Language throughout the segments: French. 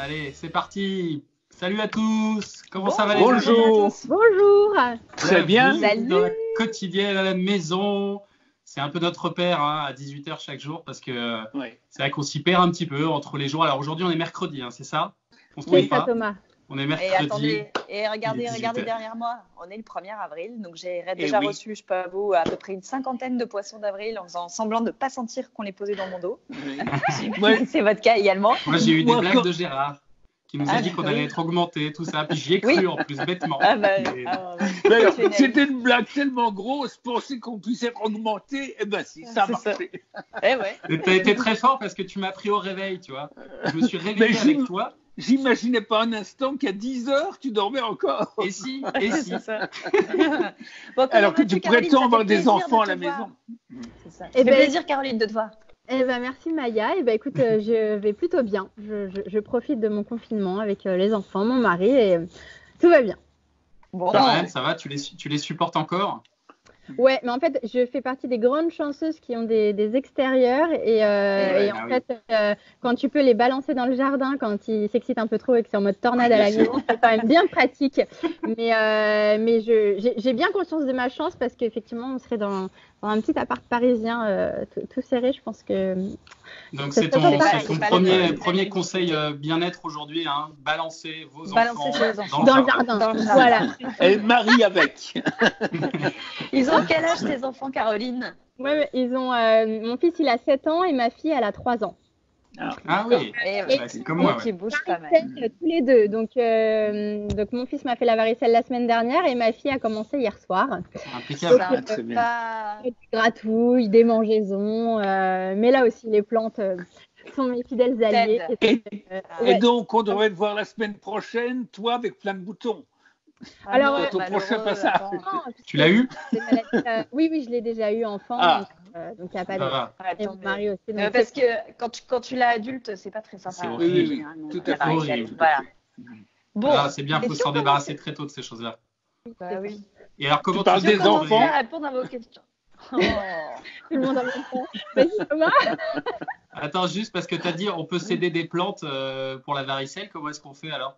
Allez, c'est parti. Salut à tous. Comment ça va les amis? Bonjour. Bonjour. Très bien. Salut. Dans la quotidienne à la maison. C'est un peu notre repère à 18h chaque jour parce que c'est vrai qu'on s'y perd un petit peu entre les jours. Alors aujourd'hui, on est mercredi, c'est ça? On se trompe pas, Thomas. On est mercredi. Et attendez, regardez derrière moi, on est le 1er avril, donc j'ai déjà reçu, je peux avouer, à peu près une 50aine de poissons d'avril en faisant semblant de ne pas sentir qu'on les posait dans mon dos. Oui. C'est votre cas également. Moi, j'ai eu des blagues de Gérard qui nous a dit qu'on allait être augmenté, tout ça, puis j'y ai cru en plus, bêtement. C'était une blague tellement grosse, penser qu'on puisse être augmenté, et ben si, ça a marché. Tu as été très fort parce que tu m'as pris au réveil, tu vois. Je me suis réveillé avec toi. J'imaginais pas un instant qu'à 10h, tu dormais encore. Et si C'est ça. Alors que tu prétends avoir des enfants à la maison. C'est ça. Ça fait plaisir, Caroline, de te voir. Merci Maya. Écoute, je vais plutôt bien. Je profite de mon confinement avec les enfants, mon mari, et tout va bien. Bon, ça va, tu les supportes encore? Ouais, mais en fait, je fais partie des grandes chanceuses qui ont des extérieurs et en fait, quand tu peux les balancer dans le jardin quand ils s'excitent un peu trop et que c'est en mode tornade à la maison, c'est quand même bien pratique. Mais j'ai bien conscience de ma chance parce qu'effectivement, on serait dans un petit appart parisien tout serré. Je pense que. Donc c'est ton premier conseil bien-être aujourd'hui, balancer vos enfants dans le jardin. Voilà. Elle marie avec. Ils ont quel âge tes enfants, Caroline? Ouais, ils ont. Mon fils, il a 7 ans et ma fille, elle a 3 ans. Ah oui, c'est comme moi. Qui bouge pas mal. Tous les deux. Donc mon fils m'a fait la varicelle la semaine dernière et ma fille a commencé hier soir. Impeccable. Très bien. Gratouille, démangeaisons, mais là aussi les plantes sont mes fidèles alliés. Et donc on devrait te voir la semaine prochaine, toi avec plein de boutons. Alors, ton prochain passage. Tu l'as eu? Oui, je l'ai déjà eu enfant. Donc il n'y a pas de. Et mon mari aussi. Donc parce que quand tu l'as adulte, c'est pas très sympa. C'est horrible. Oui, tout à fait horrible. Voilà. Bon, c'est bien, il faut s'en débarrasser très tôt de ces choses-là. Oui. Et alors, comment tu parles des enfants? Je vais répondre à vos questions. Tout le monde a mon temps. Vas-y, Thomas. Attends, juste parce que tu as dit on peut céder des plantes pour la varicelle. Comment est-ce qu'on fait alors?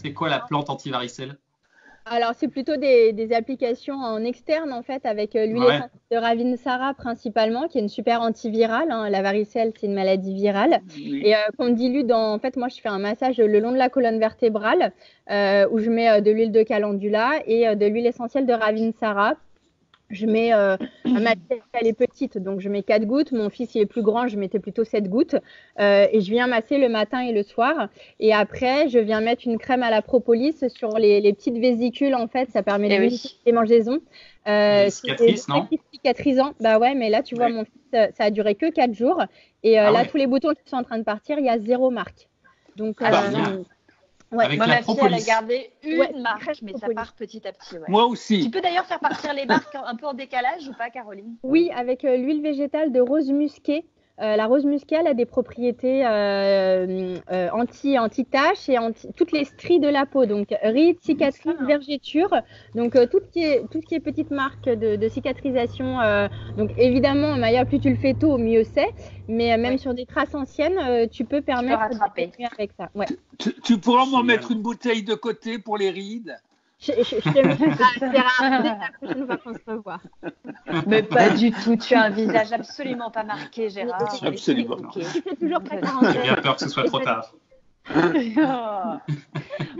C'est quoi la plante anti-varicelle? Alors, c'est plutôt des applications en externe, en fait, avec l'huile essentielle de Ravinsara principalement, qui est une super antivirale. La varicelle, c'est une maladie virale. Oui. Et qu'on dilue en fait, moi, je fais un massage le long de la colonne vertébrale où je mets de l'huile de calendula et de l'huile essentielle de Ravinsara. Je mets, ma fille, elle est petite, donc je mets 4 gouttes. Mon fils, il est plus grand, je mettais plutôt 7 gouttes. Et je viens masser le matin et le soir. Et après, je viens mettre une crème à la propolis sur les petites vésicules, en fait. Ça permet de limiter les démangeaisons. Cicatrices, non? Cicatrisant. Bah ouais, mais là, tu vois, mon fils, ça a duré que 4 jours. Et là, tous les boutons qui sont en train de partir, il y a 0 marque. Donc, avec moi, la ma fille, elle a gardé une marque, mais ça part petit à petit. Moi aussi. Tu peux d'ailleurs faire partir les marques un peu en décalage ou pas, Caroline? Oui, avec l'huile végétale de rose musquée. La rose musquée, elle a des propriétés anti-taches et toutes les stries de la peau. Donc, rides, cicatrices, vergetures. Donc, tout ce qui est petite marque de cicatrisation. Donc, évidemment, Maya, plus tu le fais tôt, mieux c'est. Mais même sur des traces anciennes, tu peux permettre de continuer avec ça. Ouais. Tu pourras m'en mettre une bouteille de côté pour les rides? Je te mettrai la prochaine fois qu'on se revoit. Mais pas du tout. Tu as un visage absolument pas marqué, Gérard. Absolument. Tu fais toujours très J'ai bien peur que ce soit trop tard.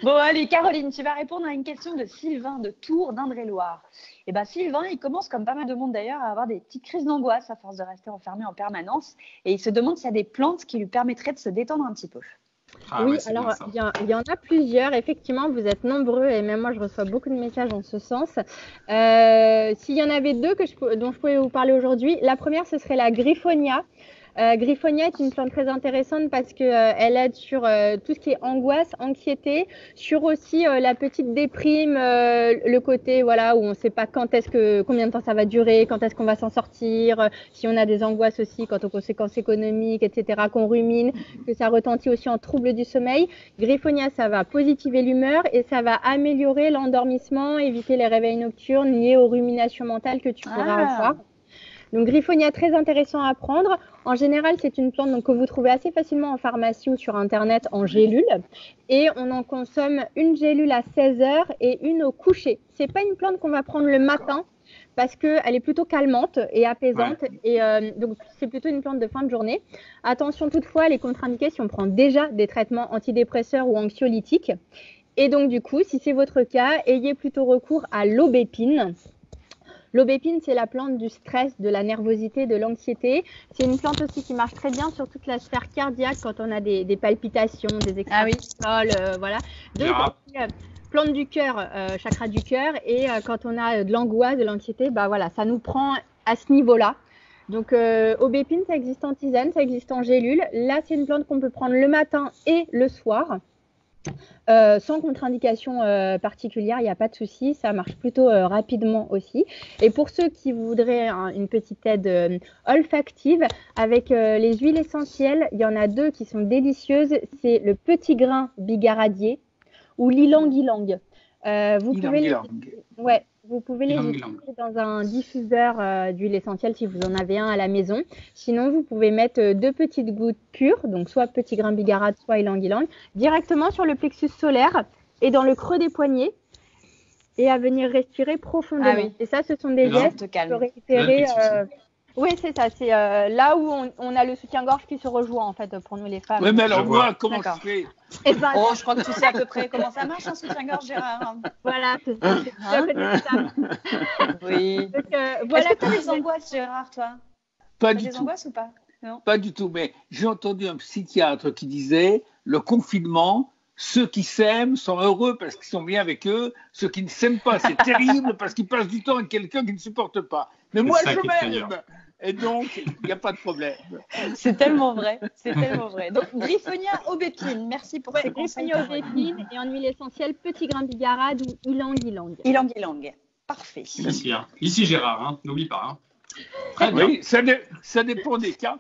Bon, allez, Caroline, tu vas répondre à une question de Sylvain de Tours, d'Indre-et-Loire. Et Sylvain, il commence, comme pas mal de monde d'ailleurs, à avoir des petites crises d'angoisse à force de rester enfermé en permanence. Et il se demande s'il y a des plantes qui lui permettraient de se détendre un petit peu. Oui, alors il y en a plusieurs. Effectivement, vous êtes nombreux et même moi, je reçois beaucoup de messages en ce sens. S'il y en avait deux dont je pouvais vous parler aujourd'hui, la première, ce serait la griffonia. Griffonia est une plante très intéressante parce que elle aide sur tout ce qui est angoisse, anxiété, sur aussi la petite déprime, le côté où on ne sait pas combien de temps ça va durer, quand est-ce qu'on va s'en sortir, si on a des angoisses aussi quant aux conséquences économiques, etc., qu'on rumine, que ça retentit aussi en troubles du sommeil. Griffonia, ça va positiver l'humeur et ça va améliorer l'endormissement, éviter les réveils nocturnes liés aux ruminations mentales que tu pourras avoir. Donc Griffonia, très intéressant à prendre. En général, c'est une plante donc, que vous trouvez assez facilement en pharmacie ou sur Internet en gélule. Et on en consomme une gélule à 16 heures et une au coucher. Ce n'est pas une plante qu'on va prendre le matin parce qu'elle est plutôt calmante et apaisante. Ouais. Et donc, c'est plutôt une plante de fin de journée. Attention toutefois, elle est contre-indiquée si on prend déjà des traitements antidépresseurs ou anxiolytiques. Et donc, du coup, si c'est votre cas, ayez plutôt recours à l'aubépine. L'aubépine, c'est la plante du stress, de la nervosité, de l'anxiété. C'est une plante aussi qui marche très bien sur toute la sphère cardiaque quand on a des palpitations, des extrasystoles, voilà. Donc, plante du cœur, chakra du cœur. Et quand on a de l'angoisse, de l'anxiété, bah voilà, ça nous prend à ce niveau-là. Donc, aubépine, ça existe en tisane, ça existe en gélule. Là, c'est une plante qu'on peut prendre le matin et le soir. Sans contre-indication particulière, il n'y a pas de souci, ça marche plutôt rapidement aussi. Et pour ceux qui voudraient une petite aide olfactive, avec les huiles essentielles, il y en a 2 qui sont délicieuses, c'est le petit grain bigaradier ou l'ilang-ilang. Vous pouvez les utiliser dans un diffuseur d'huile essentielle si vous en avez un à la maison. Sinon, vous pouvez mettre 2 petites gouttes pures, donc soit petit grain bigarade, soit ylang-ylang, directement sur le plexus solaire et dans le creux des poignets et à venir respirer profondément. Ah oui. Et ça, ce sont des gestes qui peuvent récupérer. Oui, c'est ça. C'est là où on a le soutien-gorge qui se rejoint, en fait, pour nous les femmes. Oui, mais alors, moi, comment je fais ? Je crois que tu sais à peu près comment ça marche, un soutien-gorge, Gérard. Voilà, c'est ça. Oui. Donc, voilà. Est-ce que tu as des angoisses, Gérard, toi ? Pas du tout. Des angoisses ou pas ? Non. Pas du tout, mais j'ai entendu un psychiatre qui disait le confinement, ceux qui s'aiment sont heureux parce qu'ils sont bien avec eux, ceux qui ne s'aiment pas, c'est terrible parce qu'ils passent du temps avec quelqu'un qu'ils ne supportent pas. Mais moi, je m'aime. Et donc, il n'y a pas de problème. C'est tellement vrai, c'est tellement vrai. Donc, Griffonia aubépine, merci pour ces conseils. Griffonia aubépine et en huile essentielle, petit grain bigarade ou ylang-ylang. Ylang-ylang, parfait. Ici Gérard, n'oublie pas. Très bien. Oui, ça dépend des cas.